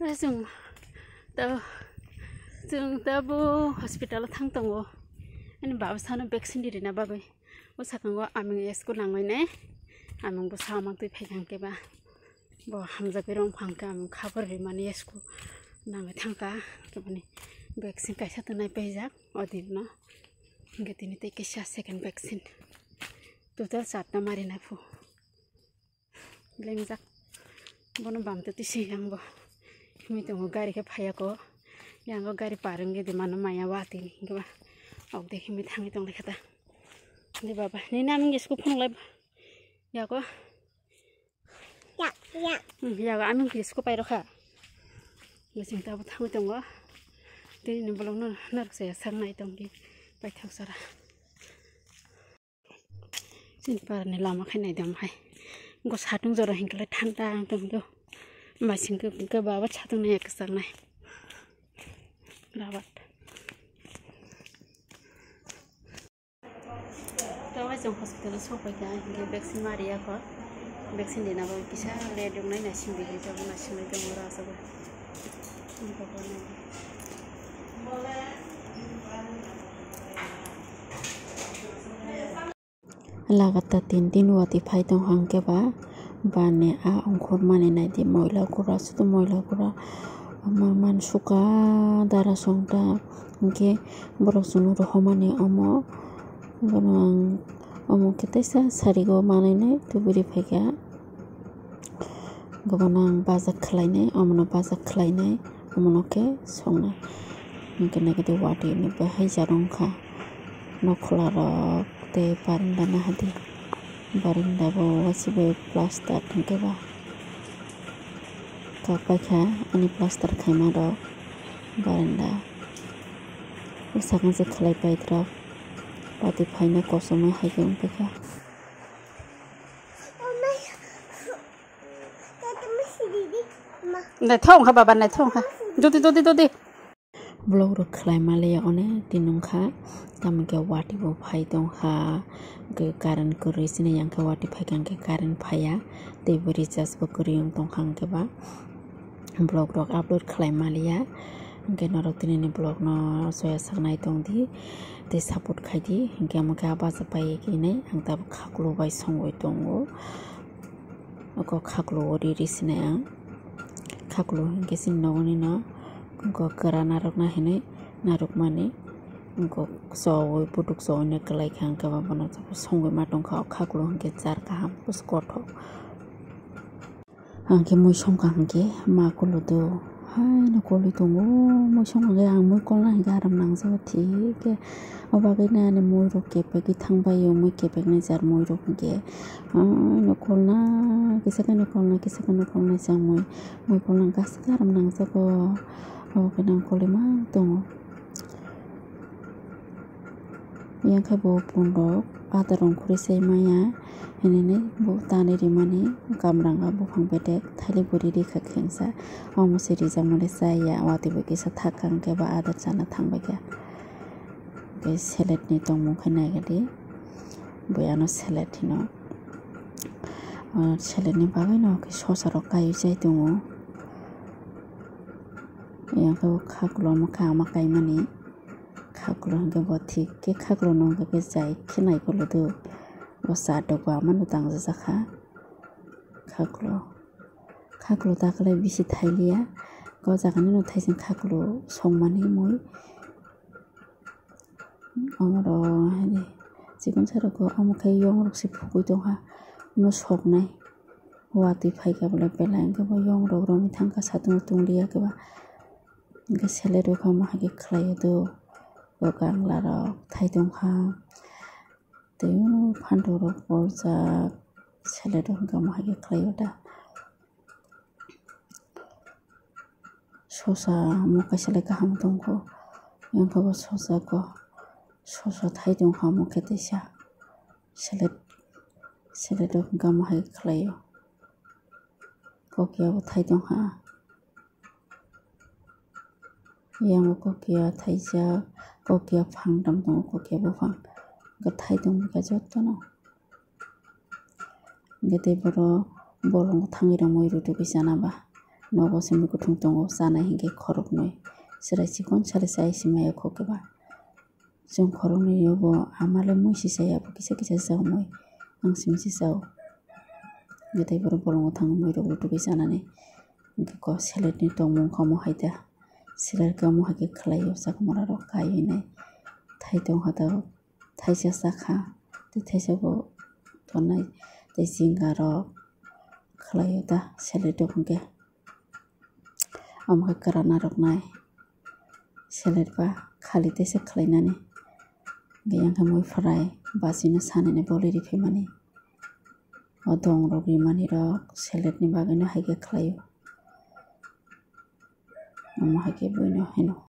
जों दाबो हस्पिटालाव थांदोंगो आंनि बाबा सानो भेक्सिन दिरिना बाबै उसाखांगो आमिं एसको लांनायने आमिंबो सामां दै फैखांकेबा बो हामजाबे रं फांका आमिं खाबर माने एसको नांगे थांका केबानि भेक्सिन कैसा तनाय पैजाक अदिनो गतिनि ते केसा सेकेंड भेक्सिन टोटल 7 मारिना फु लेंजाक बनो बामते तिसियांगो मितंगो गारि के फायाको यांगो गारि पारंगे दे मानो माया वाति केबा औ देखि मि थांगे दं लेखाता दे बाबा नि नाम गेसको फोन लाइ याको याको आमिं गेसको पाइरखा लसिं ताबो थांगे दंगो दे नि बलंग नरसे सांनाय दंगि बाइथाव सारा सिन पारने लामा खायनाय दं हाय गो साथुं जरा हिंकले ठंडा दंगो मासिंको गोबाबा साथुं नाय एकसारनाय रावत तवा जों हस्पिटाल सफैगा हिंगे भेक्सिन मारियाखो भेक्सिन देनाबो किसा ले दंनाय नासिं बिहि जाबो नासिं दं रासबो लागता 3 दिन वाती फाइदों हांकेबा बाने आ अंकुर माने नायदि महिला कुरा सुतो महिला कुरा मान सुका दारा संता के बरक सुनु रहमाने अमो केतेसा सारिगो माने ने तुबुरि फैगा गबनां बाजा खलायनाय अमनो बाजा खलायनाय अमनो के संनाय इनके नेगेटिव वाटी ने बहाय जारंखा नखलारा ते बारिंदा ना हदि बारिंदा बो गासिबो प्लास्टार थंकेबा कापायखा अनि प्लास्टार खायमा द बारिंदा उसाखन से खलाय पाइद्रा पाति फाइना कसमै हायगोन बेखा नै थौखा बाबा नै थौखा दुदि ब्लग रो खलाय माले अने दिनंखा तामके वाटी बो फाइदों हा गे कारण को रिसने यांका वाटी फाइकां के कारण फाया देबरि जासबो करियं दंखां केबा ब्लग रक अपलोड खलाय मालिया के नरतिनि ब्लग न सया सरनाय दंदि ते सपोर्ट खायदि के मके आबाज पाए कि नै आं ता खाखलो बाय संगय दंगो अको खाखलो ओरि रिसने आं खाखलो के सिन नगनि न को करा नारक ना हेने नारक माने को सवय पुटुक सवने कलाय खां के बाबनो संगय मा दंखा खाखलो के चार गाहाम स्कट आंके मुइ संका आंके मा कलो दो हाय न कलि दंगो मुइ संका आं मुइ कलना गाराम नांजाबा थिके अबागै ना ने मुइ रो केपेगि थांबायो मुइ केपेग नै जार मुइ रो के न कलना किसकने कलना जां मुइ कलना गास गाराम नांजाबो अबागै ना कलि मा दंगो यांखा बो पुंडो आदारं खुरिसै माया हेनेने बो ताने रिमाने गामरांगा बुफां बेटे थालि बुरि रेखा खेंसा अमसे रिजा मले जाया वातिबो किसा थाकां केबा आदार जाना थांबायगा बे सेलेटनि दंमु खनायगदि बयानो सेलेटिनो सेलेटनि बागै न के ससारो कायु जाय दंगो यांखा खाखलो मखा माकाय माने खाखलो हंगे बथि के खाखलो नंगे के जाय खिनाय गलो दो बसा दगो आमानो दांजा जाखा खाखलो दाखले बिसि थाइलिया ग जागानि न थाइजों खाखलो संमानि मय अमरो हेने जिकुन सारको अमखे यंग रक्सि फुगै दंहा न सकनाय वाति फाइगा बले बेलाय के यंग रग्रनि थांका सातुं तुंलिया केबा के सेलेरो खमा हागे खलाय दो गांलार थाइदंहा तेनु फान्डोर परजा सेलेरो गमा हागे खलायदा ससा मकासले गाहाम दंगो यांखबो ससाको ससा थाइदंहा मकेतेसा सेलेरो गमा हागे खलायो कोकियाबो थाइदंहा यांगो कोकिया थाइजा कोकिया फांदाम दंगो कोकिया बुफां गथाय दं गजतनो गते बरो bolong thangira moi rutu bisanaba nogo simi kutung tongo sana hinge khorok noi sirai sikon sale sai simaya khokeba jong khorok ni yobo amale moi si saya bo kisa kisa sao moi ang simi si sao ngetai boro bolongo thang moi rok lutu sanani ingke ko select ni tongmung khamo haida select ka mo hake khlaio sakmara rok kai nai thai tong hata thaisa sakha te thaisa bo tonai te singa rok khlaio ta select rok ingke amha karana rok nai select ba khali tesa khlainani yang moi fry basino sanene boliri phemani odong rok rimani rok select ni bagino haike khlaio amo haike boino hino